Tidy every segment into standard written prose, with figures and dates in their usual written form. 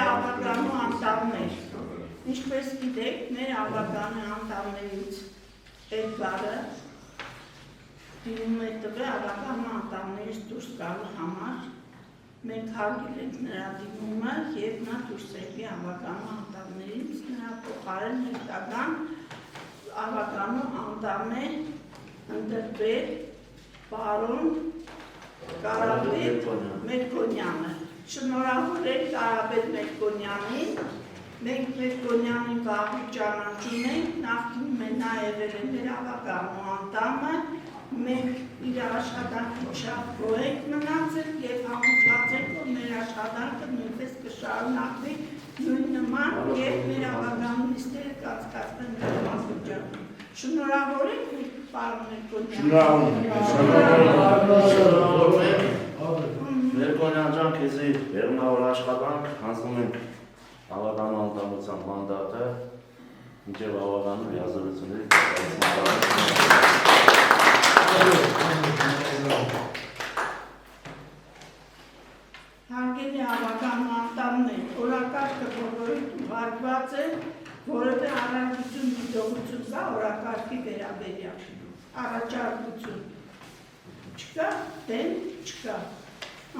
ավագանու անդամներ, ինչպես գիտեք, մեր ավագանի անդամներից Էդգարը դիմում է տվել ավագանու անդամներից դուրս գալու համար, մենք հարգել ենք նրա դիմումը և նա դուրս եկի ավագանու անդամներից, նրա փոխարեն հետագան ավագանու անդամ է ընտրվել պարոն Կարապետ Մերկոնյանը։ Շնորհավոր ենք Կարապետ Մերկոնյանին, մենք Մերկոնյանին վաղուց ճանաչում ենք, նախկինում է նա եղել է մեր ավագանու անդամը, մենք իր աշխատանքից շատ գոհ ենք մնացել և համոզված ենք, որ մեր աշխատանքը նույնպես կշարունակվի նույն նման և մեր ավագանու նիստերը կանցկացվեն մեր մասնաճյուղում։ Շնորհավոր ենք պարոն Մերկոնյան։ Մերկոնյան ջան, քեզի բեղմնավոր աշխատանք հանձնում ենք ավագանու անդամության մանդատը, մինչև ավագանու հրաժարությունների Հարգելի ավագանու անդամներ, օրակարգը բոլորին ուղարկված է, որովհետև առարկություն դիտողություն կա օրակարգի վերաբերյալ, առաջարկություն չկա, դեմ չկա։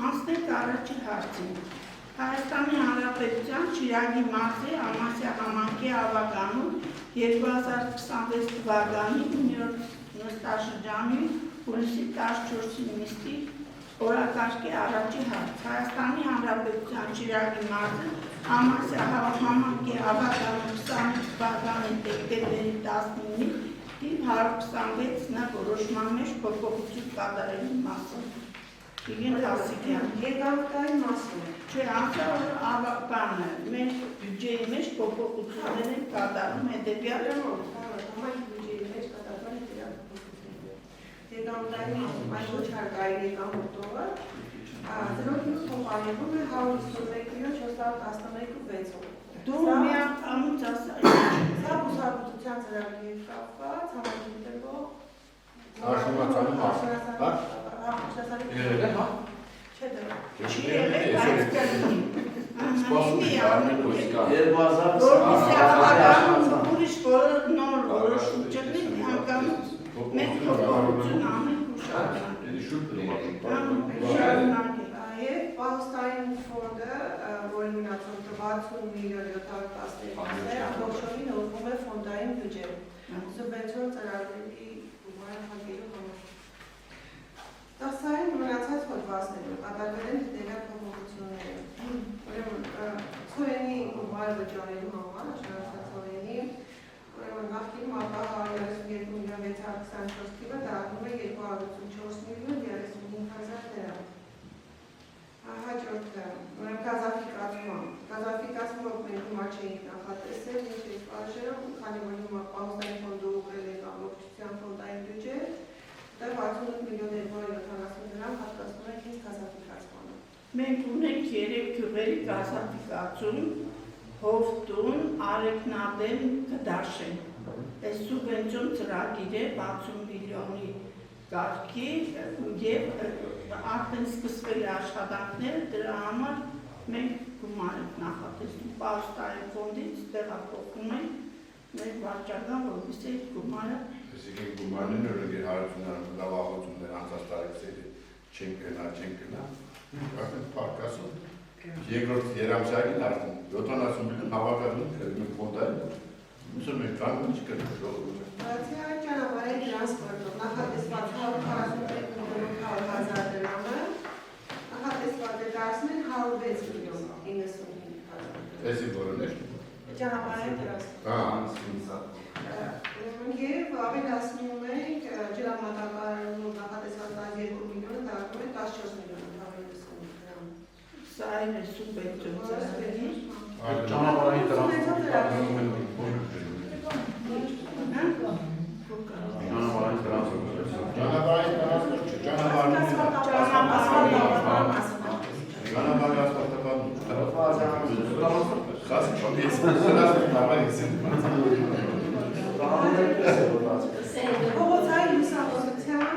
Անցնենք առաջի հարցին։ Հայաստանի Հանրապետության Շիրակի մարզի Ամասիա համայնքի ավագանու 2026 թվականի 9-րդ նստաշրջանի հուլիսի 14-ի նիստի օրակարգի առաջի հարց։ Հայաստանի Հանրապետության Շիրակի մարզի Ամասիա համայնքի ավագանու 20 թվականի դեկտեմբերի 19-ի թիվ 126-ն որոշման մեջ փոփոխություն կատարելու մասին։ Իգին Հասիկյան, Եկամտային մասին չէ, անցյալ ավականը մեր բյուջեի մեջ փոփոխություններ են կատարում հետևյալը համայնքի բյուջեի մեջ կատարված եկամտային մասին, այս ոչ հարկային եկամուտը ծնոտին փոխարինվում է 151,411,600 Դու մի անգամից ասա։ Սա բուսաբուծության ծրագրի կապված համայնքի տրվող Չի եղել, բայց կրնի։ Ուրիշ նոր որոշում չկնի, անգամից մեկ փոփոխություն անենք ու շարունակենք։ Եվ պահոստային ֆոնդը, որի մնացում 60,712,000 է, ամբողջովին ուղղվում է ֆոնդային բյուջե, սուբվենցիոն ծրագրերի հարգելու համար։ Տասային մնացած հոդվածներում կատարվել են հետևյալ փոփոխությունները։ Ուրեմն ցորենի գումար վճարելու համար, աշնանացած ցորենի, ուրեմն նախկինում ապա 132,624 թիվը դառնում է 284,035,000 դրամ։ Հաջորդը, գազաֆիկացումը մենք գումար չէինք նախատեսել, ինչ է պատժերով, քանի որ հիմա պահոստային ֆոնդը ուղղել է ամբողջության ֆոնդային բյուջե, դեռ 68,270 դրամ հատկացնում ենք ինձ գազաֆիկացմանը։ Մենք ունենք 3 գյուղերի գազաֆիկացում, Հովտուն, Արեգնադեն, Գդաշեն։ Այս սուբվենցիոն ծրագիր է 60 միլիոնի կարգի և արդեն սկսվել է աշխատանքները, դրա համար մենք գումար ենք նախատեսում պահոստային ֆոնդից տեղափոխում ենք մեր վարչական, որպեսզի այդ գումարը Այսինքն գումարներն օրենք հարությունները լավաղություններ անցած տարեքսերի չեն գնա, արդեն փառք ասում։ Երկրորդ երամսյակին արդեն 70 միլիոն հավաքածուն կրում ֆոնդային, ուսում ենք կանում չկրում ժողովուրդը։ Բացի այդ ճանապարհային տրանսպորտով նախատեսված 141,400,000 դրամը նախատեսված է դարձնել 106,950,000 Էսի որոններ։ ճանապարհային տրանսպորտ։ Եվ ավելացնում ենք ջրամատակարարում նախատեսված 2 միլիոնը դառնում է 14 միլիոն դրամ։ սա այն է սուբվենցիոն ծրագրի Ճանապարհային տրանսպորտը Փողոցային լուսավորության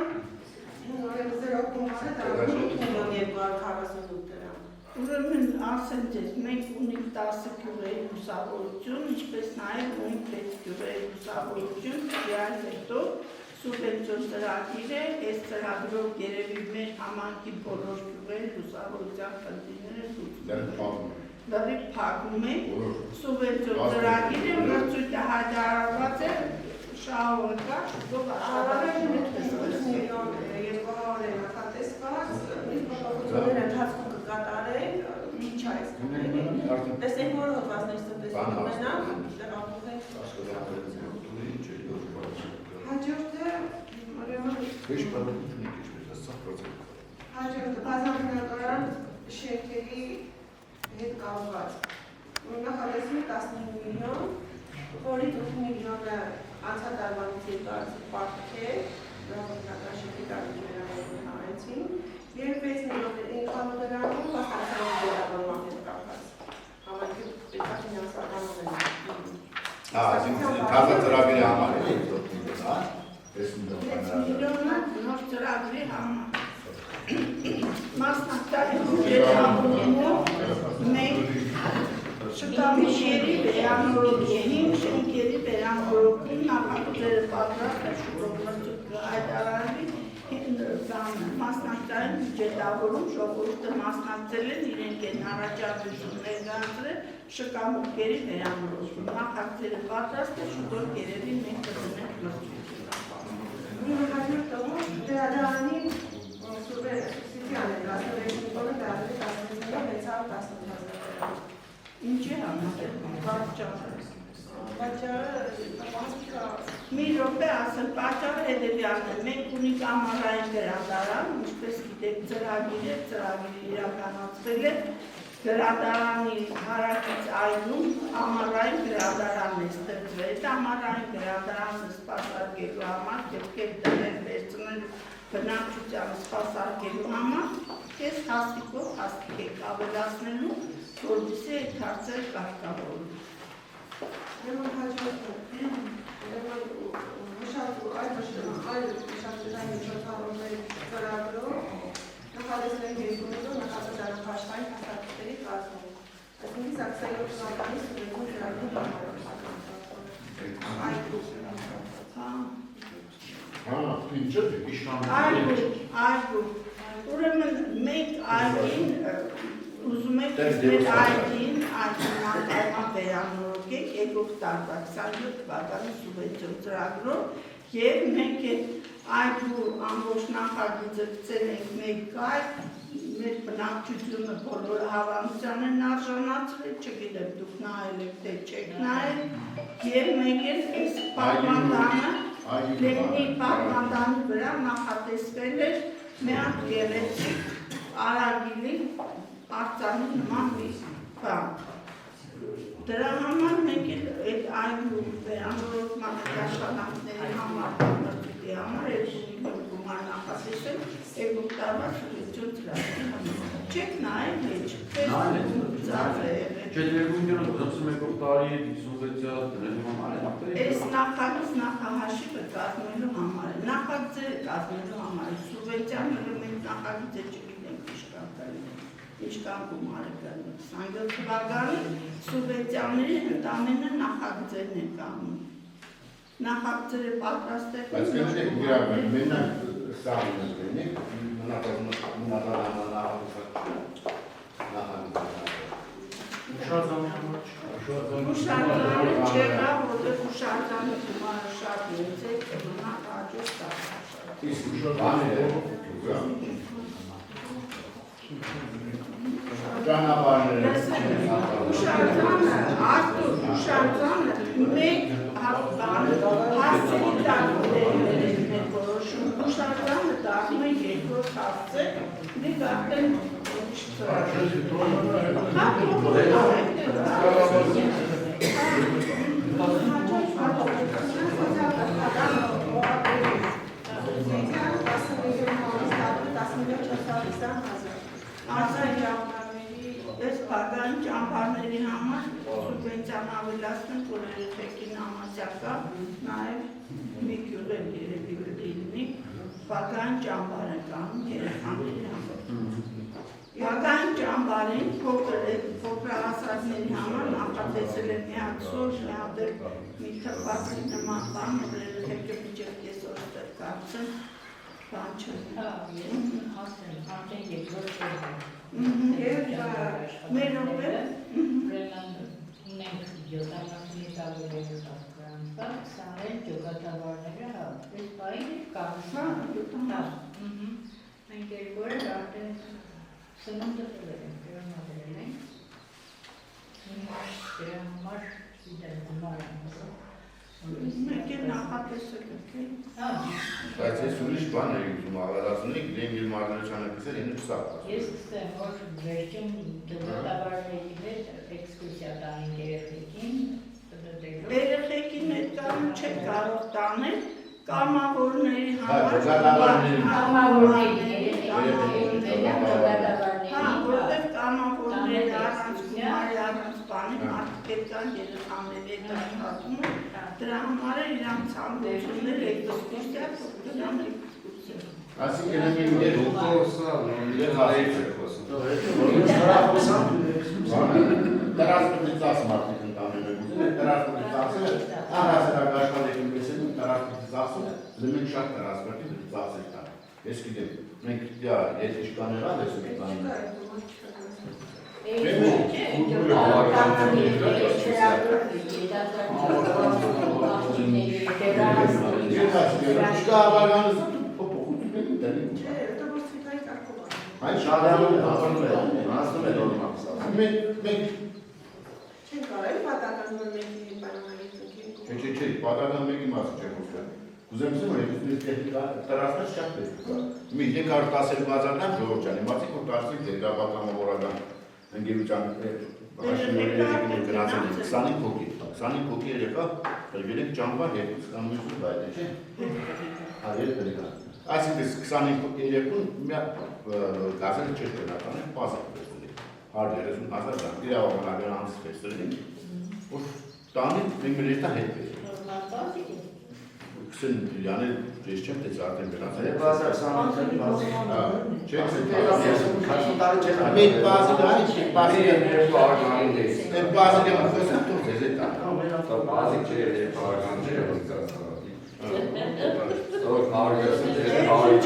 0 գումարը դառնում է 1,248 դրամ։ Ուրեմն ասեմ ձեզ, մենք ունենք 10 գյուղերի լուսավորություն, ինչպես նաև ունենք 6 գյուղերի լուսավորություն, դրանից հետո սուբվենցիոն ծրագիր է, այս ծրագրով երևի մեր համայնքի բոլոր գյուղերի լուսավորության խնդիրները լուծվում դեռ փակում է, սուբվենցիոն ծրագիրը մրցույթը հայտարարված է շահավորկա, շուտով Շահավորակը 8 միլիոն 200 է նախատեսված, իսկ փոփոխությունները ընթացքում կկատարեն մինչ այս քննարկումը։ Տեսեք, որ հոդվածներ ստեղծում ունենան, տեղափոխենք հաջորդը ուրեմն հաջորդը բազմաբնակարան շենքերի հետ կապված նախատեսվում է 15 միլիոն, որից 8 միլիոնը անցած տարվանից երկարացի պարտք է, բնակարան շենքի տարբեր վերաբերյալ հանեցին, եւ 6 միլիոն 500 դրամով վաստակային վերաբերման հետ կապված։ Համայնքի պետաֆինանսական Կազա ծրագրի համար է, հա? 6 միլիոնը նոր ծրագրի համար։ Մասնակցային բյուջետ համարումով մենք շտամիշերի վերանորոգին, շենքերի վերանորոգին նախագծերը պատրաստ է շուտով մրցույթ հայտարարվի մասնակցային բյուջետավորում ժողովուրդը մասնակցել են իրենք են առաջարկություն ներկայացրել շքամուտքերի վերանորոգում նախագծերը պատրաստ է շուտով երևի մենք կդնենք մրցույթի Դրադարանի սուբսիդիան է 16 միլիոնը դառնում 16,610,000 Ինչ է համատեղում, պատճառը մի րոպե ասեմ, պատճառը հետևյալն է, մենք ունենք ամառային գրադարան, ինչպես գիտեք ծրագիրը իրականացվել է, գրադարանի հարակից այգում ամառային գրադարանն է ստեղծվել, ամառային գրադարանը սպասարկելու համար, դեպքեր դներ վերցնել բնակչությանը սպասարկելու համար, ես հաստիկով հաստիկ եք ավելացնելու, որպեսզի այդ հարցերը կարգավորվեն։ Ուրեմն հաջորդը, այլ մշակութային միջոցառումների ծրագրով նախադեсել 2 միլիոն նախաձեռնական աշխարհային հաստատությունների կազմում։ Այսինքն սակսայով թվականի սուբվենցիոն ծրագրի Այգու, ուրեմն մենք այգին ուզում եք մեր այգին ակնկալման վերանորոգենք եկող տարվա 27 թվականի սուբվենցիոն ծրագրով եւ մենք այդ այգու ամբողջ նախագիծը գցել ենք մեկ կայք մեր բնակչությունը բոլոր հավանության են արժանացրել, չգիտեմ դուք նայել եք թե չեք նայել եւ մենք այս պատմանդանը Լենինի պատմանդանի վրա նախատեսվել էր մի հատ գեղեցիկ արագիլի արձանի նման մի բան։ Դրա համար մենք այդ այգու վերանորոգման աշխատանքների համար մրցույթի համար 2 միլիոն գումար նախատեսել եկող տարվա սուբվենցիոն ծրագրի համար։ Չեք նայել մեջ, ծախ է եղել։ Չէ, 2 միլիոնը գծում եկող տարի 56-ը դնելու համար է։ Այս նախագիծ նախահաշիվը կազմելու համար է, նախագծերը կազմելու համար է, սուբվենցիաները մենք նախագիծը չգիտենք ինչքան գումար է կազմում։ 27 թվականի սուբվենցիաների ընդամենը նախագծերն են կազմում։ Նախագծերը պատրաստ է։ Բայց կնշեք իրական, մենակ սաղին ենք լինենք, Ուշարձանը չեղա, որտեղ ուշարձանը գումարը շատ մեծ է, կմնակ հաջորդ տարի։ Իսկ բան է, ճանապարհները Ուշարձանը մեկ հասցերի տարբերներ են որոշում, ուշարձանը դառնում է երկրորդ հասցե, դեք արդեն Այս բաղային ճամբարների համար սուբվենցիան ավելացնենք, որ երեխեքին համասյակա նաև մի գյուղեր երևի լինի, բաղային ճամբար են կանում երեխաների համար։ Հագային ճամբարին փոքրահասակների համար նախատեսել է միակ սոր շահդեր մի թվացի նման բան, որերը հետո միջև կեսօր կարծեմ, բան չեն։ Մեր օպեր, ունենք 70 տարիների տակրանցալ, 20 ջոկատավարները հա, այս բային կարուսան, մենք երկորը արդեն սնունդը տվել ենք, դրանադրել ենք, դրա համար իդել գումար եմ ասում, մեկ է նախատեսել եք, Բայց ես ուրիշ բան էի ուզում ավելացնել, իրենք իր մարզարարությանը գցել ինը չսաղ։ ես կստեմ, որ վերջում ջոկատավարների հետ էքսկուրսիա տանենք երեխեքին, երեխեքին հետ կան չեք կարող տանել, կամավորների համար, որտեղ կամավորների առանց գումարի առանց բանի մարդիկ կան երեխաների հետ աշխատում, դրա համար է իրանք ցանկություններ էքսկուրսիա, դրան էքսկուրսիա։ Այսինքն մենք տարածքից ասում մարդիկ ընտանել են ուզում, տարածքից ասել, առհասարակ աշխատանքին մեսել, տարածքից ասում, մենք շատ տարածքից ասել տան։ Ես գիտեմ, մենք եթե չկանեղալ ես մենք տանում։ Այն շարանում է, անցնում է նորմալ։ Մենք Չեն կարել պատական որ մեկի պայմանագիր կնքենք։ Չէ, պատական մեկի մասը չեմ խոսում։ Կուզեմ ասեմ, որ ես տեխնիկա տարածքից շատ պետք է։ Մի 512,000-ն ժողովուրդ ջան, իմացիք որ դարձի դերգաբակամավորական ընկերության հաշիվների գնացել 25 հոգի, 25 հոգի երեխա, ելեք ճամբար 2-20 բայդ է, չէ՞։ Արել դերգա։ Այսինքն 25 երեխուն մի գազել չէ բնականին բազա վերցրել։ 130,000 դրամ իրավաբանական անձ վերցրել, որ տանին մենք մեր հետ հետ։ Քսեն յանը ես չեմ դες արդեն գնացել։ 2020-ին բացի։ Չէ, Մեկ բազի դարի չի, բազի երկու արգանին դես։ Այդ բազի դեմ խոսում դու ձեզ էտա։ Բազի չէ, երկու արգան չէ, որ Որ արգասն չէ, արգան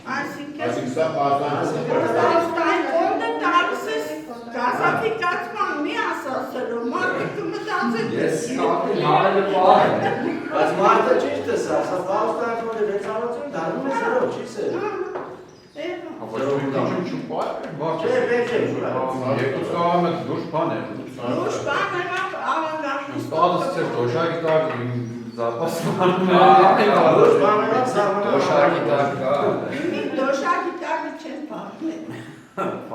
Այսինքն սա Պաստային կորդը տարս ես գազապիկացման մի ասասելով, մարդիկը մտածել Ես նարելը պահ Բայց մարդը ճիշտ է սա պաստային կորդը վեցարացում դարում է սրով, չի սեր Չէ, պետք է Երկուս կաղամ եք դուշ պան է Դուշ բան եղավ ավանգախնի Ստատս չէ, դոշակի տակ զապասմանում է Դոշակի տակ կա Դոշակի տակը չեն պահնել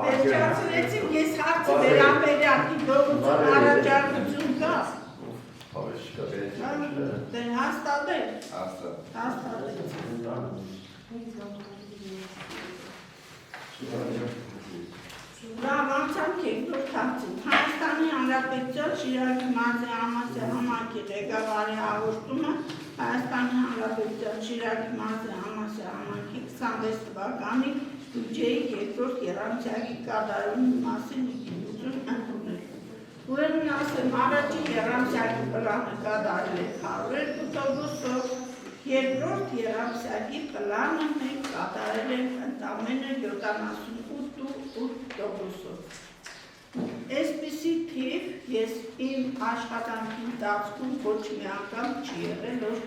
Վերջացրեցիմ ես հարցը վերաբերյակի դողություն առաջարկություն կա Դեն հաստատել Լավ անցանք երկրորդ հարցին Հայաստանի Հանրապետության Շիրակի մարզի Ամասի համայնքի ղեկավարի հաղորդումը Հայաստանի Հանրապետության Շիրակի մարզի Ամասի համայնքի 26 թվականի բյուջեի երկրորդ եռամսյակի կատարումի մասին ընդդիմություն ընդունել Ուրեմն ասեմ, առաջին եռամսյակի պլանը կատարել է 102%-ով, երկրորդ եռամսյակի պլանը մենք կատարել ենք ընդամենը 78%-ով։ Այսպիսի թիվ ես իմ աշխատանքի ընթացքում ոչ մի անգամ չի եղել, որ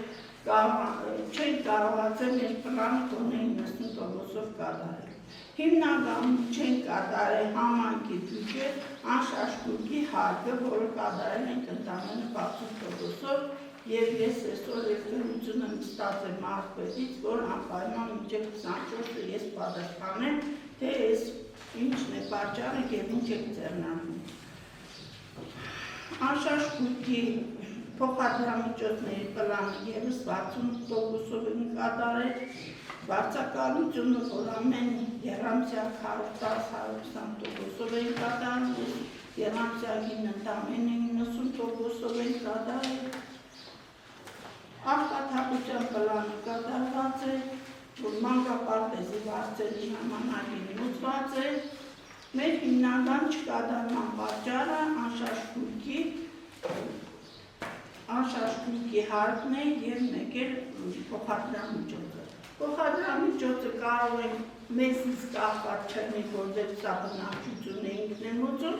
չեն կարողացել մեր պլանը գոնե 90%-ով կատարել։ Հիմնականում չեն կատարել համայնքի բյուջե անշաշկուրգի հարկը, որը կատարել ենք ընդամենը 60%-ով, Եվ ես այսօր եկնությունը ստաց եմ արտպետից, որ անպայման մինչև 24-ը ես պատասխանեմ, թե այս ինչն է պատճառը և ինչ եք ձեռնարկում։ Անշարժ քույրքի փոխադրամիջոցների պլանը ևս 60%-ով են կատարել, վարձակալությունը, որ ամեն եռամսյակ 110-120%-ով են կատարել, եռամսյակին ընդամենը 90%-ով են կատարել, արտադրության պլանը կատարված է, որ մանկապարտեզի վարձերի ժամանակին լուծված է, մեր հիմնական չկատարման պատճառը անշարժ քույրքի հարկն է և մեկ էլ փոխադրամիջոցը։ Փոխադրամիջոցը կարող է մեզից կախված չլինի, որտեղ սա բնակչություն է ինքնելուծում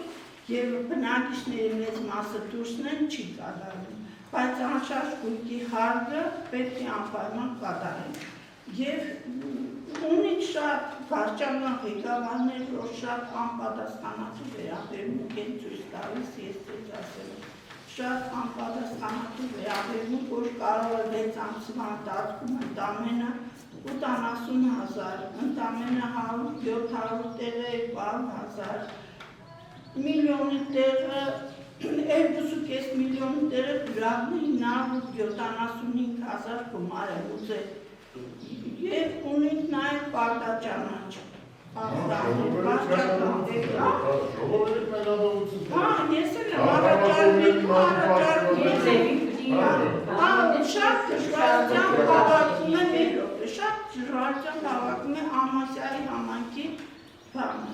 և բնակիչների մեծ մասը դուրսն են չի կատարվում, բայց անշարժ քույրքի հարկը պետք է անպայման կատարեն։ Եվ ունի շատ վարչական ղեկավարներ, որ շատ անպատասխանատու վերաբերմունք են ցույց տալիս, ես ձեզ ասեմ, շատ անպատասխանատու վերաբերմունք, որ կարող է 6 ամսվա ընթացքում ընդամենը 80,000, ընդամենը 100-700 տեղեր, 100,000, միլիոնի տեղը, 2,5 միլիոնի տեղը գրավնի 975,000 գումար է ուզել։ Եվ ունենք նաև պարտաճանաչ։ Ես էլ եմ շատ դժվարությամբ հավաքում է Ամասյայի համայնքի բանը,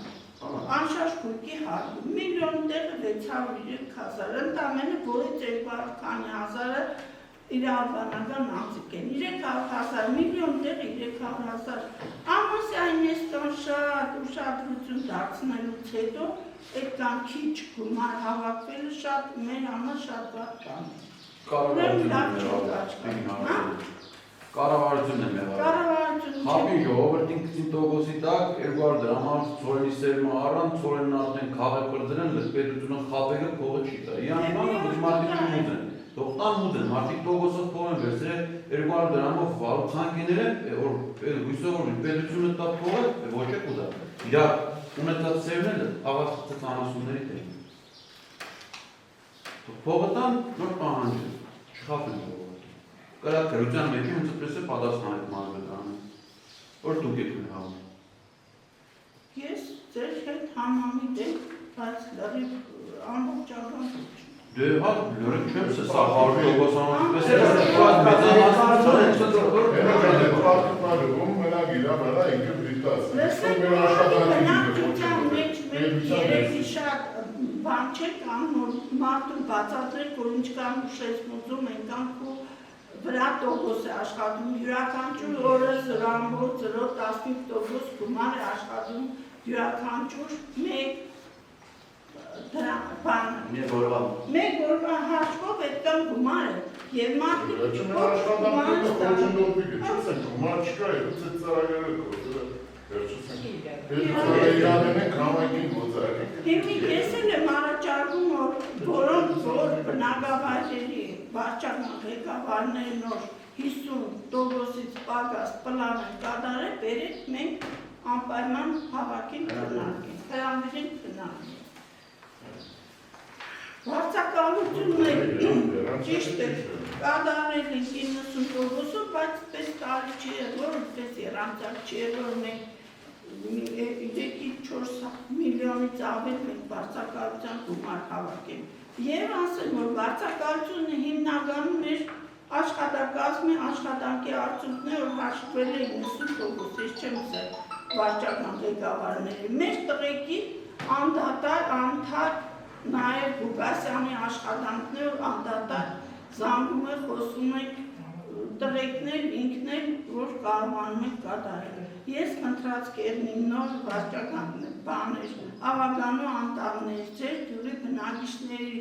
անշարժ քույրքի հարկը, միլիոն տեղը 603,000, ընդամենը որից 200,000-ը իրավաբանական անձիկ են, 300,000, միլիոն տեղը 300,000, Ամասյային էստան շատ ուշադրություն դարձնելուց հետո այդքան քիչ գումար հավաքվելը շատ մեր համար շատ վատ բան է։ Կառավարությունն է մեղադրել։ Հապին ժողովրդին 20%-ի տակ 200 դրամ ծորենի սերմը առան, ծորենն արդեն քաղաքը դրեն, պետությունը խաբելը փողը չի տա։ Իրանիմանը մարդիկ ուզեն, թողտան ուզեն, մարդիկ տողոսով փող են վերցրել 200 դրամով վարուցանքիները, որ հույսով որ պետությունը տա փողը, ոչ է կուտա։ Իրար ունեցած սերմերը աղացած անասունների տեղ։ Փողը տան նոր պահանջը, չխապեն փողը։ Կարա գրության մեջ ոնց պես է պատասխան այդ մարզականը, որ դուք եք հավում։ Ես ձեր հետ համամիտ եմ, բայց լրիվ ամբողջական ոչ։ Դե հա լրիվ չեմ սա 100% պես է շատ մեծամասն բան չեք անում, մարդուն բացատրել, որ ինչքան ուշեցնում ուզում ենք անքու վրա տոկոս է աշխատում, յուրաքանչյուր օրը 0.015% գումար է աշխատում, յուրաքանչյուր մեկ օրվա հաշվով այդքան գումար է, և մարդիկ ես էլ եմ առաջարկում, որոնք որ բնակավայրերի վարչական ղեկավարների նոր 50%-ից պակաս պլան են կատարել, բերեք մենք անպայման հավաքենք քննարկենք, հրավիրենք քննարկենք։ Վարձակալությունը ճիշտ է կատարել ենք 90%-ով, բայց պես տարի չի եղել, պես եռամսյակ չի եղել, մենք 3-4 միլիոնից ավել մենք վարձակալության գումար հավաքենք։ Եվ ասեմ, որ վարձակալությունը հիմնականում մեր աշխատակազմի աշխատանքի արդյունքն է, որ հաշվվել է 90%, ես չեմ ասել վարչական ղեկավարների։ Մեր տղեկի անդադար, անդադար նաև Գուգասյանի աշխատանքն է, որ անդադար զանգում է, խոսում եք տղեկներ, ինքներ, որ կարողանում եք կատարել։ Ես խնդրած կերնին նոր վարչական բաներ, ավագանու անտառներ, ձեր դուրի բնակիչների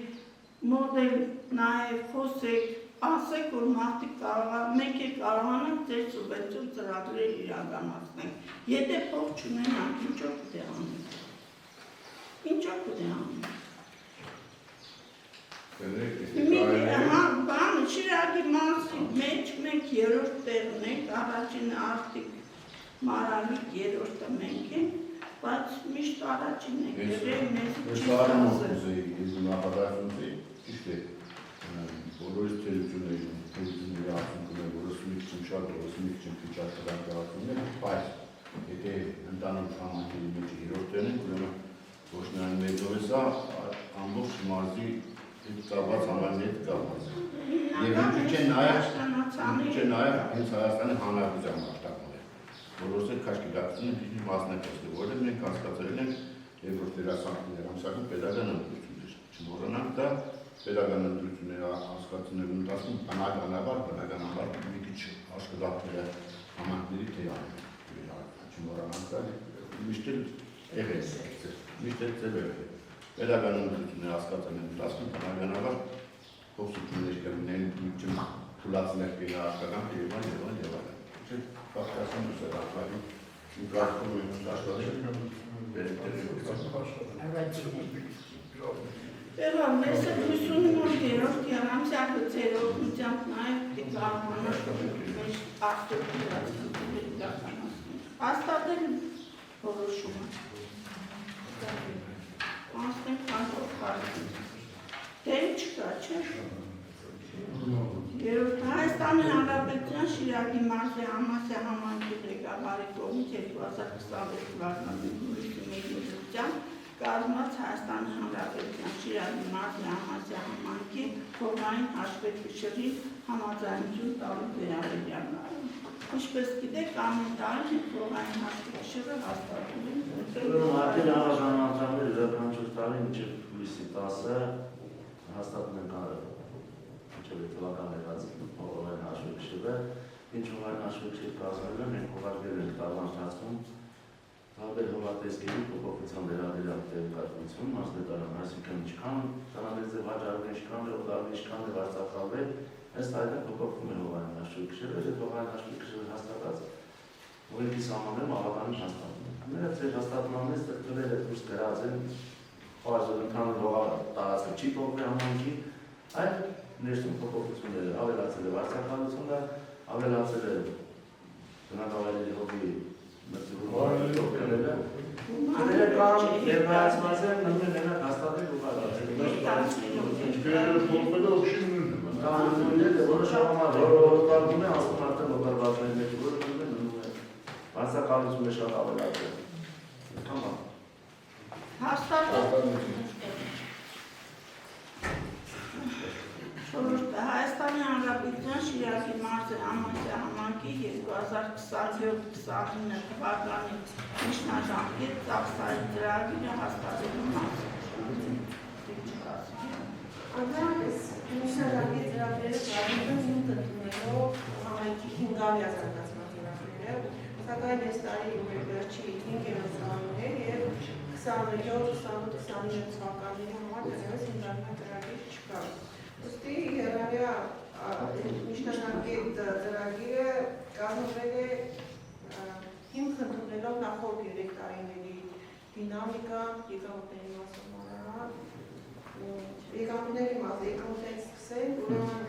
մոդել նաև խոսեք, ասեք, որ մարդիկ մենք է կարողանանք ձեր սուբենցիոն ծրագրեր իրականացնենք։ Եթե փող չունենանք, ինչով պետք է անենք։ Ինչով պետք է անենք։ Բան Շիրակի մասի մեջ մենք երրորդ տեղն ենք, առաջինը Արտիկ Մարալիկ, երրորդը մենք ենք, բայց միշտ առաջինն ենք եղել, մեզ չի ստացել։ Ես նախադասում էի, ճիշտ է, բոլորից թերությունների արդյունքում է, որը սունիկ չեմ շատ, որը սունիկ չեմ քիչ աշխատանքի արդյունքում է, բայց եթե ընտանիք համակերի մեջ երրորդ տեղն ենք, ուրեմն ոչ նրան մեծով է սա ամբողջ մարզի կարված համարի հետ կապված է։ Եվ ինչու՞ չէ նաև հենց Հայաստանի Հանրապետության մասշտաբում է, որոնց էլ քաշքի գաղտնի դիպի մասնակցել, որը մենք հասկացել ենք երկրորդ դերասանուհիներամսակում պետական ընտրություններ։ Չմոռանանք դա պետական ընտրությունները հասկացնելու ընթացքում բնականաբար մի քիչ աշխատանքները համակների թեման է։ Չմոռանանք դա միշտ էլ եղել է, միշտ էլ ձևել է։ Պետական ընտրությունները հասկացնելու ընթացքում բնականաբար փոփոխություններ կլինեն, մի քիչ թույլատվներ կլինի աշխատանքը եւ այլն։ Պատկասում է սրանք, ու կարծում եմ աշխատել Però messo nessun motivo che avanziato zero funziona mai che calmano atto asta del porosuma asta quanto parte tempo c'è Հայաստանի Հանրապետության Շիրակի մարզի համասյա համայնքի ղեկավարի կողմից 2026 թվականի հուլիսի 1-ին կազմած Հայաստանի Հանրապետության Շիրակի մարզի համասյա համայնքի փոխային հաշվեկշռի համաձայնություն տալու վերաբերյալ Ինչպես գիտեք, ամեն տարի փոխային հաշվեկշռը հաստատում են Արդեն անվանանցանները յուրաքանչյուր տարի մինչև հուլիսի 10-ը հաստատում են թվական եղած փոխային հաշվեկշիռը, ինչ փոխային հաշվեկշիռ կազմել են, մենք ուղարկել ենք տարվա ընթացքում տարբեր հողատեսկերի փոփոխության վերաբերյալ տեղեկատվություն, մասնետարան, այսինքն ինչքան տնամեծե վաճառել, ինչքան օգտվել, ինչքան է վարձակալվել, ըստ այդմ փոփոխվում է հողային հաշվեկշիռը, եթե հողային հաշվեկշիռը հաստատած օրենքի սահմաններում ավականին հաստատվում է։ Մեր ծեր հաստատմաններից տվյալները դուրս գրած են, ընդհանուր հողավար տարածքը չի փոխվել համայնքի, այլ ներսում փոփոխությունները ավելացել է վարձակալությունը, ավելացել է բնակավայրերի հողի մրցույթները, դրական ներկայացված են նույն մենակ հաստատել ու կարողացել։ Որոշ համարում է ասում արդեն օգտարվածների մեջ, որը վարձակալությունը շատ ավելացել։ Հայաստանի Հանրապետության Շիրակի մարզի համասյա համայնքի 2027-29 թվականի միջնաժամկետ ծախսային ծրագիրը հաստատելու մասին։ Ընդհանրապես միջնաժամկետ ծրագրերը ծրագրում են ընդունելով համայնքի 500 զարգացման ծրագրերը, սակայն այս տարի վերջի 5-րդ ծրագրեր եւ 27-29 թվականների համար դեռևս ընդհանրական ծրագիր չկա։ Ոստի հեռավիա միջնաժամկետ ծրագիրը կազմվել է հիմք ընդունելով նախորդ 3 տարիների դինամիկա, եկամուտների մասով եկամուտների մասը եկամուտներից սկսենք, ուրեմն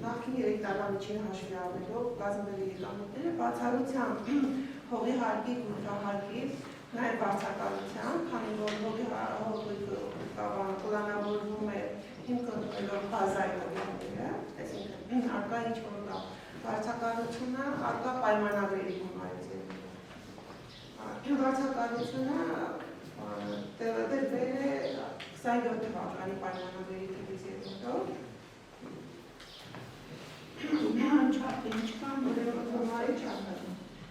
նախքին 3 տարվա միջին հաշվի առնելով կազմվել է եկամուտները բացառությամբ հողի հարկի, գույքահարկի, նաև վարձակալությամբ, քանի որ հողի պլանավորվում է հիմք ընդունելով բազայի հողիները, այսինքն արկա ինչ-որ կա վարձակալությունը, արկա պայմանագրերի գումարից է։ Վարձակալությունը տեղադրվել է 27 թվականի պայմանագրերի թվից ելնելով։ Գումարը չափը ինչքան գումարի չափը։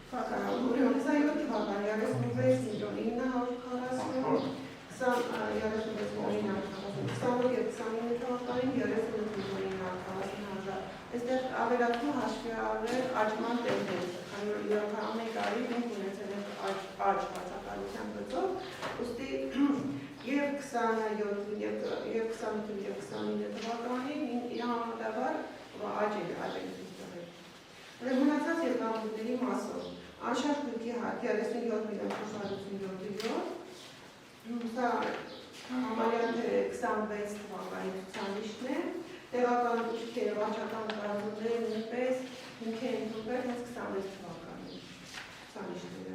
27 թվականի 36,940 28 եւ 29 թվականին 38,940 Այստեղ ավելացում հաշվի առնել աճման տեմպերը, քանի որ իրական ամեն տարի մենք ունեցել ենք աճ վարձակալության գծով, ուստի եւ 27 եւ 29 թվականին համեմատաբար աճ է ստեղծվել։ Մնացած եկամուտների մասով անշարժ գույքի հարկի 37,457 սա համարյա թե 26 թվականի ցուցանիշն է, տեղական ուժքերը վարչական կառույցները նույնպես հիմք են ընդունվել հենց 26 թվականի ցուցանիշները։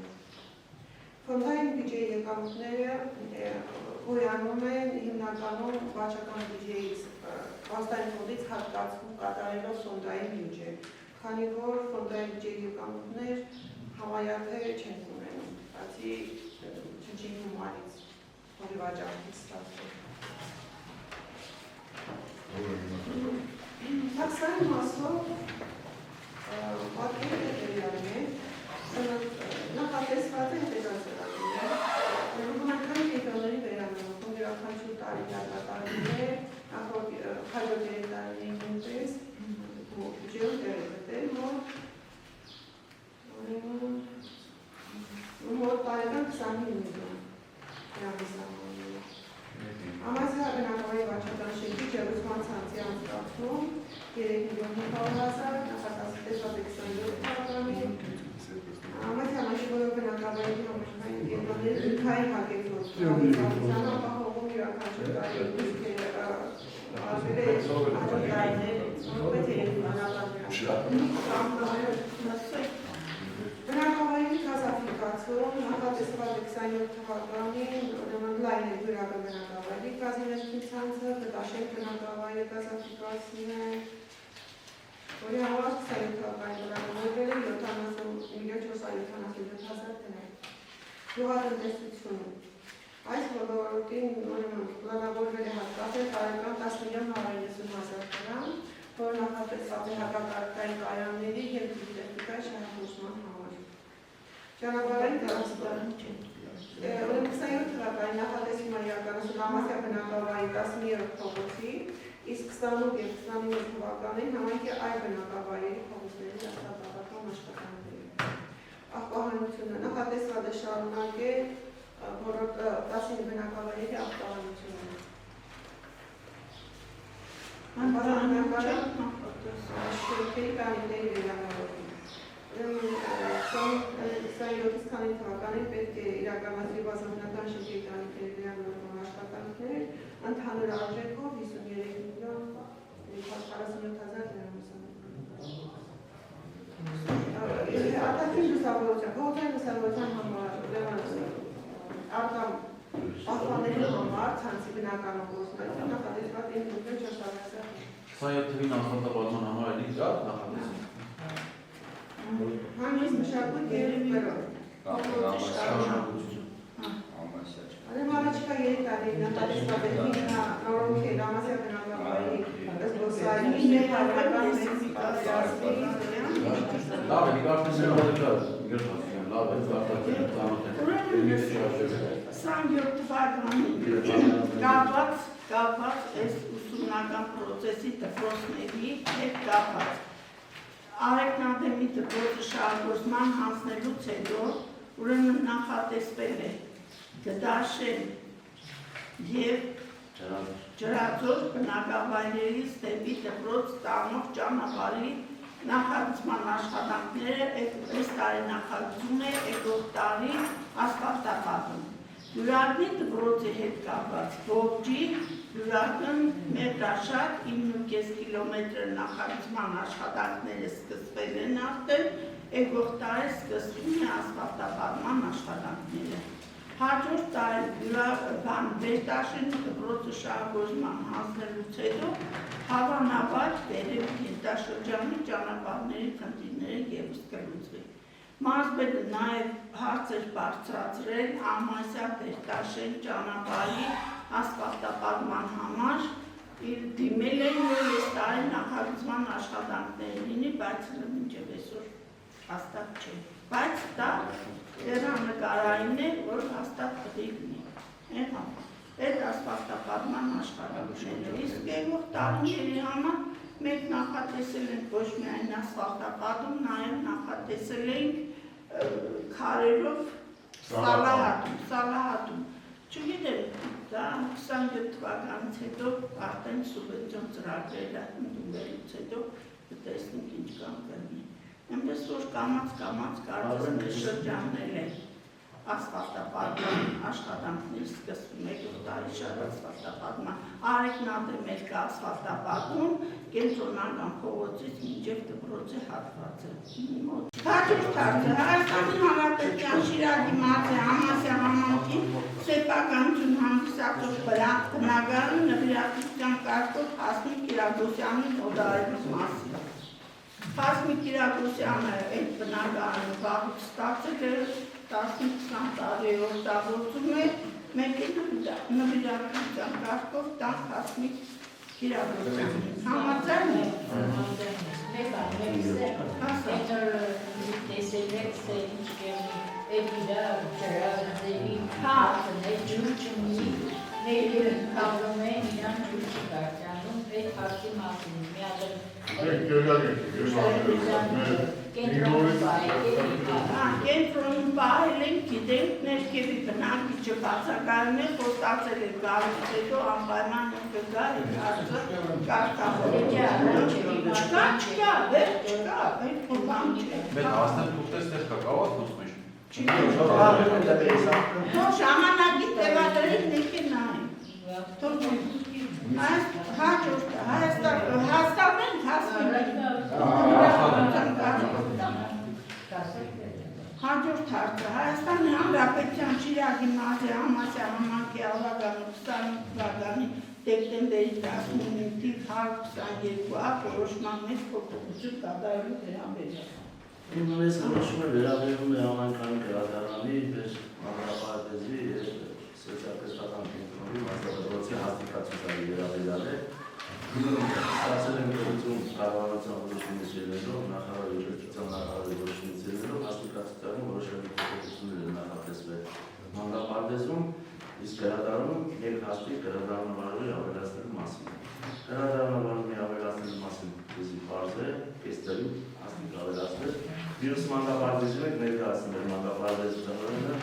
Ֆոնդային բյուջեի եկամուտները գոյանում են հիմնականում վարչական բյուջեից, Պաստային ֆոնդից հատկացում կատարելով ֆոնդային բյուջե, քանի որ ֆոնդային բյուջեի եկամուտներ համարյա չեն ունենում, բացի չնչին գումարից, ֆոնդի վաճառքից ստացվում։ Տաքսային մասով պատկերը հետևյալն է, նախատեսված է հետևյալները, ռուբանական կենտրոնների վերանորոգում յուրաքանչյուր տարի դատատարներ, նախորդ հաջորդ 3 տարիների նույնպես բյուջեում դեր է գտել, որ տարեկան 25 միլիոն հրամիսահմանները։ Ամասյա բնակավարի վարչական շենքի ջերուցման ցանցի անցկացում 3 միլիոն 500,000, նախատեսված է 27 թվականին։ Ամասյա մաշինորով բնակավարի համաշխարհային կենտրոնների ինքնային հագեցություն ապահովում յուրաքանչյուր տարի ուժքերը արվել է աջակայիններ, որպես բնակավայրի գազաֆիկացում նախատեսված 27 թվականին լայն է գրավը բնակավայրի գազի ներքին ցանցը, կտաշենք բնակավայրը գազաֆիկացնել, որի համար 27 թվականին բնակավորվել է 70,477,000 դրամ։ Գյուղատնտեսություն այս ոլորտին պլանավորվել է հատկացնել տարեկան 10,990,000 դրամ, որ նախատեսված է հակակարգային կայանների և տեխնիկայի շահագործման համար։ Ճանապարհային տրանսպորտ 27 թվականին նախատեսվում է իրականացնել Ամասյա բնակավայրի 13-րդ փողոցի, իսկ 28 և 29 թվականին համայնքի այլ բնակավայրերի փողոցների արտադրական աշխատանքները։ Աղբահանությունը նախատեսված է շարունակել բոլոր 15 բնակավայրերի աղբահանությունը։ Շենքերի տանիքների վերանորոգում 27-ից քանի թվականին պետք է իրականացվի բազմաբնական շենքերի տանիքների վերանորոգման աշխատանքներ, ընդհանուր արժեքով 53 միլիոն 447,000 դրամ։ Արտաքին լուսավորության, փողոցային լուսավորության համար արտամ պահպանելու համար ցանցի բնականոն գործունեություն նախատեսված է ընդունել 4,000։ 27 թվին աշխատապատման համար էլի կա նախատեսում։ Հանգիստ մշակույթ և Շարունակություն։ ಅದನ್ನು առաջիկա 3 տարի նախատեսված է նորոգել Ամասյա բնակավայրի զբոսայգի մեր հավաքական Լավ է, իգարտեսել լավ է, ծարտակել 27 թվականին կապված այս ուսումնական պրոցեսի դպրոցների հետ կապված Արեգնադեմի դպրոցը շահագործման հանձնելուց հետո ուրեմն նախատեսվել է Գդաշեն և Ջրածոր բնակավայրերից դեպի դպրոց տանող ճանապարհի նախագծման աշխատանքները այս տարի նախագծում է եկող տարի ասֆալտապատում։ Յուրակնի դպրոցի հետ կապված ողջի յուրական մետրաշատ 9.5 կիլոմետր նախագծման աշխատանքները սկսվել են արդեն, եկող տարի սկսվում է ասֆալտապատման աշխատանքները։ Հաջորդ տարի Վերտաշենի դպրոցը շահագործման հանձնելուց հետո հավանաբար վերև գետաշրջանի ճանապարհների խնդիրները ևս կլուծվի։ Մարզպետը նաև հարցեր բարձրացրել Ամասյա Վերտաշեն ճանապարհի ասֆալտապատման համար, դիմել են, որ այս տարի նախագծման աշխատանքներ լինի, բայց մինչև այսօր հաստատ չէ։ Բայց դա հեռանկարային է, որ հաստատ պետք է լինի։ Այդ ասֆալտապատման աշխատանքները իսկ եկող տարիների համար մենք նախատեսել ենք ոչ միայն ասֆալտապատում, նաև նախատեսել ենք քարերով սալահատում։ Չգիտեմ, դա 27 թվականից հետո արդեն սուբվենցիոն ծրագրերը ընդունվելուց հետո կտեսնենք ինչ կան կլինի։ Այնպես որ կամաց կարծես մեր շրջաննել է ասֆալտապատման աշխատանքներ սկսվում է տարի շատ ասֆալտապատման Արեգնատը մեր կա ասֆալտապատում կենտրոնական փողոցից մինչև դպրոցի հատվածը հաջորդ հարցը Հայաստանի Հանրապետության Շիրակի մարզի Համասյան համայնքի սեփականություն հանդիսացող բնակարանը նվիրատվության կարգով Հասմիկ Կիրակոսյանի օդարելու մասին Հասմիկ Կիրակոսյանը այդ բնակարանը վաղուց ստացել է 10-20 տարի օգտագործում է, մենք նվիրատվության կարգով տանք Հասմիկ Կիրակոսյանին։ Համաձայն է։ Կենտրոնում պահել ենք, գիտենք, ներքևի բնակիչը բացակայում է, խոստացել է գալուց հետո անպայման կգա այդ հարցը կարգավորել։ Չկա, վերջ չկա, այդ բան չէ։ Մենք հասնել փուտես տեղ կա, կավա խոսմիշ։ Ժամանակի տևադրել նեքի նային։ Հաջորդը, հաստատենք Հաջորդ հարցը Հայաստանի Հանրապետության Շիրակի մարզի Համասյան համայնքի ավագանու 28 թվականի դեկտեմբերի 19-ի թիվ 122 որոշման մեջ փոփոխություն կատարելու վերաբերյալ։ Այս որոշումը վերաբերում է համայնքային գրադարանի, հանրապետի եւ սոցիալ-պետական կենտրոնի մասնագետի հաստատակցության վերաբերյալ է։ Ստացել են գիտություն կառավարության որոշումից ելնելով, նախարարի ուղղության նախարարի որոշումից ելնելով հաստատակցությանը որոշակի փոփոխություններ են նախատեսվել մանկապարտեզում, իսկ գրադարանում երկհաստիկ գրադարանավարի ավելացնելու մասին։ Գրադարանավարի ավելացնելու մասին դեպի բարձ է, կեստերի հաստիկ ավելացնել։ Մյուս մանկապարտեզում եք ներկայացնել մանկապարտեզի ծառայությունը։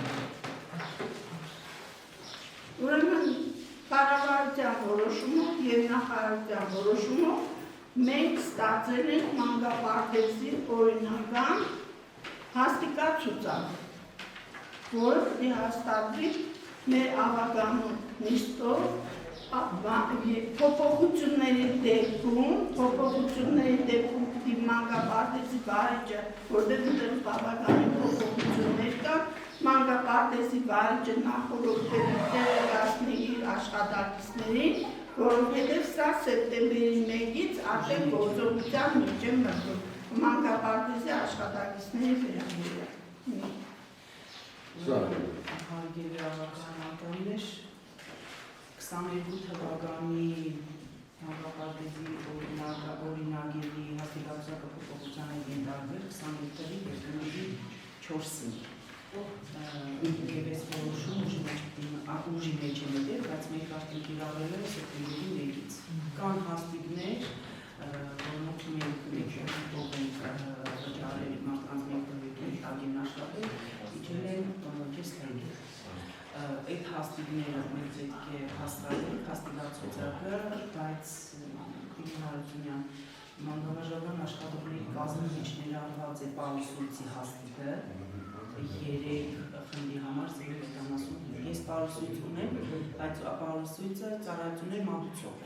Ուրեմն կառավարության որոշումով եւ նախարարության որոշումով մենք ստացել ենք մանկապարտեզի օրինական հաստիկացուցակ, որ հաստատվի մեր ավագանու նիստով փոփոխությունների դեպքում մանկապարտեզի վարիչը, որտեղ դեռ բավականին փոփոխություններ կան, մանկապարտեզի վարիչը նախորդել դերակացնի իր աշխատակիցներին, որովհետև սա սեպտեմբերի 1-ից արդեն գործողության մեջ է մտնում մանկապարտեզի աշխատակիցների վերաբերյալ։ Հարգելի ավականատներ, 22 թվականի մանկապարտեզի օրինագելի հաստատակցության փոփոխության է ենթարկվել 25 թվականի դեկտեմբերի 4-ին։ Եվ այս որոշումը ուժի մեջ է մտել, բայց մենք արդեն կիրառել ենք սեպտեմբերի 1-ից։ Կան հաստիկներ, որոնք մենք թողենք վճարել մարդկանց մենք ագին աշխատել, իջել են կես թայգեր։ Այդ հաստիկները մենք պետք է հաստատենք հաստիկացուցակը, բայց Քրիստոնեան մանկավարժական աշխատողների կազմի մեջ ներառված է պարուսույցի հաստիկը 3 խմբի համար 0.75։ Ես պարուսույց ունեմ, բայց պարուսույցը ծառայություններ մատուցող է։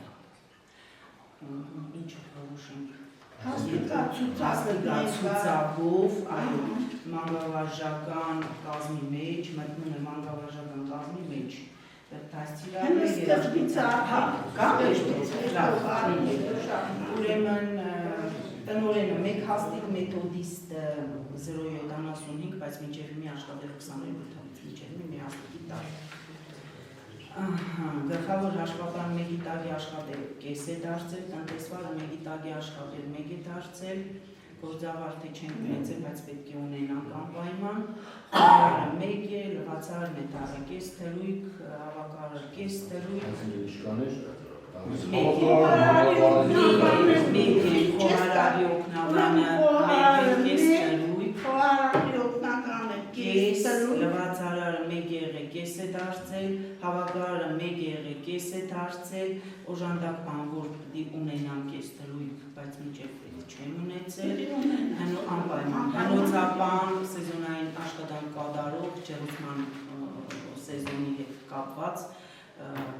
Ինչ որոշենք։ Հաստիկացուցակով, այո, մանկավարժական կազմի մեջ, մտնում է մանկավարժական կազմի մեջ։ Ուրեմն տնօրենը մեկ հաստիկ մեթոդիստ 0.75, բայց մինչև մի աշխատել 22 թվականից մինչև մի հաստիկի տակ։ Գլխավոր հաշվապան մեկի տակի աշխատել կես է դարձել, տնտեսվարը մեկի տակի աշխատել մեկ է դարձել, գործավարդը չենք ունեցել, բայց պետք է ունենանք անպայման, խորարը մեկ է, լվացարը մետաղը կես թելույք, հավակարը կես թելույք, մեկ է, խորարի օգնավանը մեկ է կես թելույք, կես, լվացարը մեկ եղե կես է դարձել, հավակարը մեկ եղե կես է դարձել, օժանդակ բանվոր ունենամ կես թելույք, բայց մինչև չեմ ունեցել, անպայման, հնոցապան, սեզոնային աշխատանք կատարող ջերուցման սեզոնի հետ կապված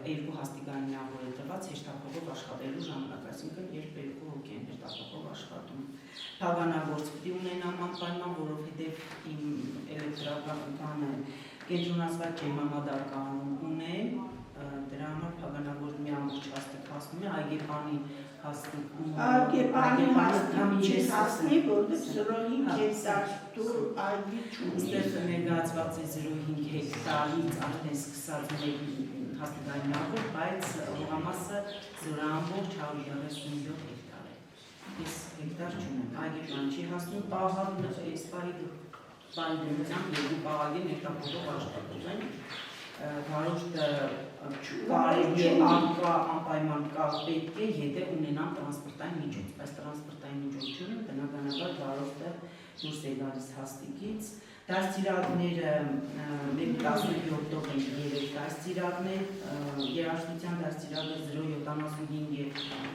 երկու հաստիգան միավոր է տրված հեշտափոխով աշխատելու ժամանակ, այսինքն երբ երկու հոգի են հեշտափոխով աշխատում։ Փականագործ պիտի ունենամ անպայման, որովհետև իմ էլեկտրականը կենտրոնացված ջերմամադարկանում ունեմ, դրա համար փականագործ մի ամբողջ հաստիք հասնում է, այգեպանի Այգեպանի հաստիք հասնի, որտեղ 0.5 հեկտար դուր այգի չունի։ Ստեղ ներգացված է 0.5 հեկտարից արդեն սկսած մեր հաստիգային նավը, բայց ուղղամասը 0.137 հեկտար է։ Ես հեկտար չունեմ, այգեպան չի հասնում, պահալն այս պահի դրությամբ երկու պահալի ներկապոտով աշխատում են, վարորդը կարելի է անպայման պետք է, եթե ունենամ տրանսպորտային միջոց, բայց տրանսպորտային միջոց չունեմ, բնականաբար վարորդը դուրս է գալիս հաստիքից։ Դաստիարակները 17-ով են 3 դաստիարակներ, երաժշտության դաստիարակը 0.75 է,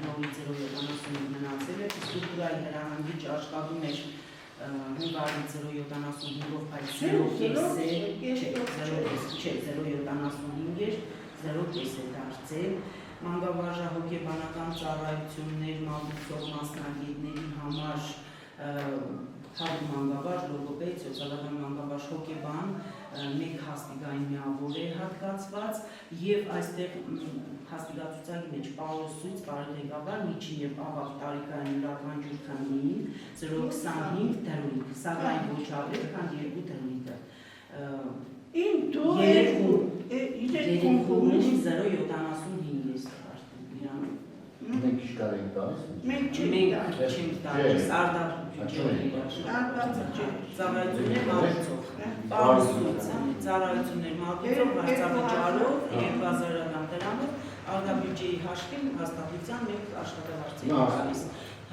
նորից 0.75 մնացել է, ֆիզկուլտուրայի հրահանգիչ աշխատում էր հունվարի 0.75-ով, բայց 0.5 է, չէ, 0.75 էր, 0.5 է դարձել, մանկավարժահոգեբանական ծառայություններ մատուցող մասնագետների համար Հարգ մանկավարժ, լոգոպեդ, սոցիալական մանկավարժ, հոգեբան, մեկ հաստիգային միավոր է հատկացված եւ այստեղ հաստիգացուցակի մեջ պարոսույց, բարեգաբար, միջին եւ ավագ տարիքային յուրաքանչյուր քանի 0.25 դրույթ, սակայն ոչ ավելի, քան 2 դրույթը։ Իմ դու երկու 0.75 է ստարտում իրանում։ Մենք իշկար ենք տալիս։ Մենք չենք տալիս, ծառայություններ մատուցող, ծառայություններ մատուցող, վարձավճարով, 2000-ական դրամով, արտաբյուջեի հաշվին հաստատության մեկ աշխատավարձ է տալիս։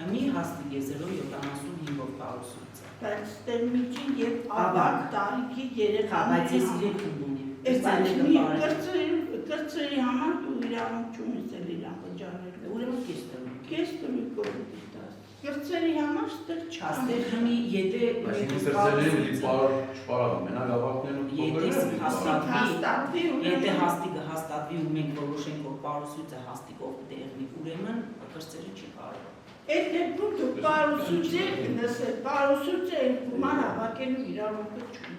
Մի հաստիկ է 0.75-ով պարուսույցը։ Բայց ստեղ միջին եւ ավագ տարիքի երեխաների բայց ես իրենք ունեմ։ Կրծերի համար դու իրավունք չունես էլ իրան վճարելու։ Ուրեմն կես տալու։ Կրծերի համար ստեղ Աստեղ հմի, եթե եթե հաստիկը հաստատվի ու մենք որոշենք, որ պարուսույցը հաստիկով տեղնի, ուրեմն կրծերը չի կարող։ Այդ դեպքում դու պարուսույցը գումար հավաքելու իրավունքը չունի։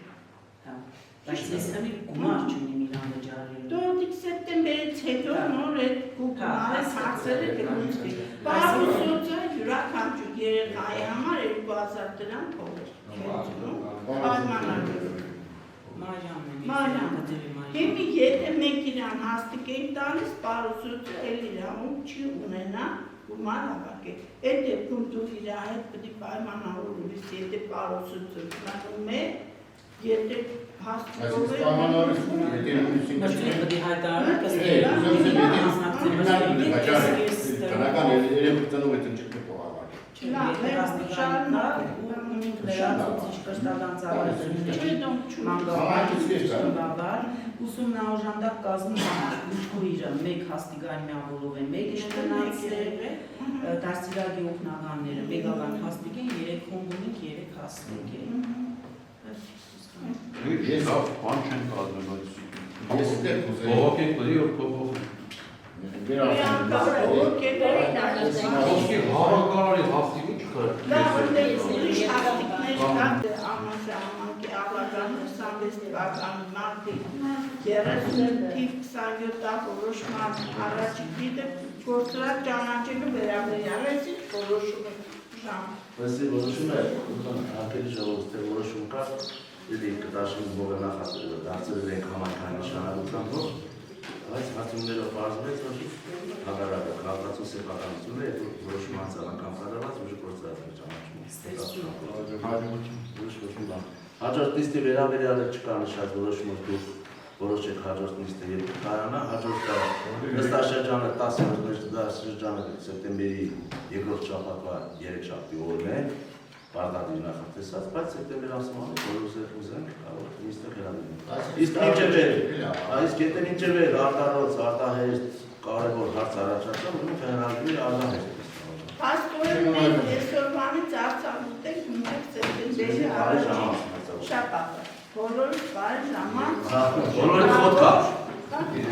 Բայց ես հմի գումար չունիմ իրան վճարելու։ Դու սեպտեմբերից հետո նոր այդ գումարը հարցերը կլուծվի։ Պարուսույցը յուրաքանչյուր երեխայի համար 2000 դրամ փող է։ Հիմի եթե մենք իրան հաստիկ ենք տալիս, պարուսույցը էլ իրավունք չի ունենա գումար հավաքել։ Այդ դեպքում դու իր հետ պետք է պայմանավորվես, եթե պարուսույցը ունենում է, եթե հաստիկով է պետք է հայտարարել, ուսումնաօժանդակ կազմի համար ուժքույրը մեկ հաստիգային միավորով են, մեկ իշտնացել, դաստիարակի օգնականները մեգական հաստիկ են, 3 խումբունիկ, 3 հաստիկ են։ Ես բան չեմ կազմել, Ես դեռ կուզեի։ Բողոք եք բերի, որ փոփոխ Հավաքարարի հաստիկը չկար։ Լավ, ուրիշ հաստիկներ կան, ամասահմանքի ավագան 26 թվականի մարտի 30-27 որոշման առաջիկիդը գործրակ ճանաչելու վերաբերյալ է որոշում է ժամ։ Վեսի որոշում է, արկելի ժողովուրդ թե որոշում կա, իլի կտաշին բողը նախատել, դարձել ենք համայնքային նշանակությամբ, բայց հարցումներով պարզվեց, որ հագարակը քաղաքացու սեփականությունը է որոշում անձնական կատարված ուժը գործածել ճանաչում։ Հաջորդ նիստի վերաբերյալ չկա նշած որոշում, որ դուք որոշեք հաջորդ նիստը երկու տարանա, հաջորդը նստաշրջանը 10 նստաշրջանը սեպտեմբերի երկրորդ շաբաթվա 3 շաբթի օրն է, Պարտադիր նախատեսած, բայց սեպտեմբեր ամսվանը ուզենք կարող նիստը վերաբերել։ Իսկ եթե մինչև արտարոց, արտահերթ կարևոր հարց առաջացավ, ուրեմն հնարավորի արտահերթ։ Փաստորեն մենք այսօրվանից արձանուտենք մինչև սեպտեմբերի առաջին շաբաթը։ բոլորը կար ժամանց։ Բոլորի խոտ կար։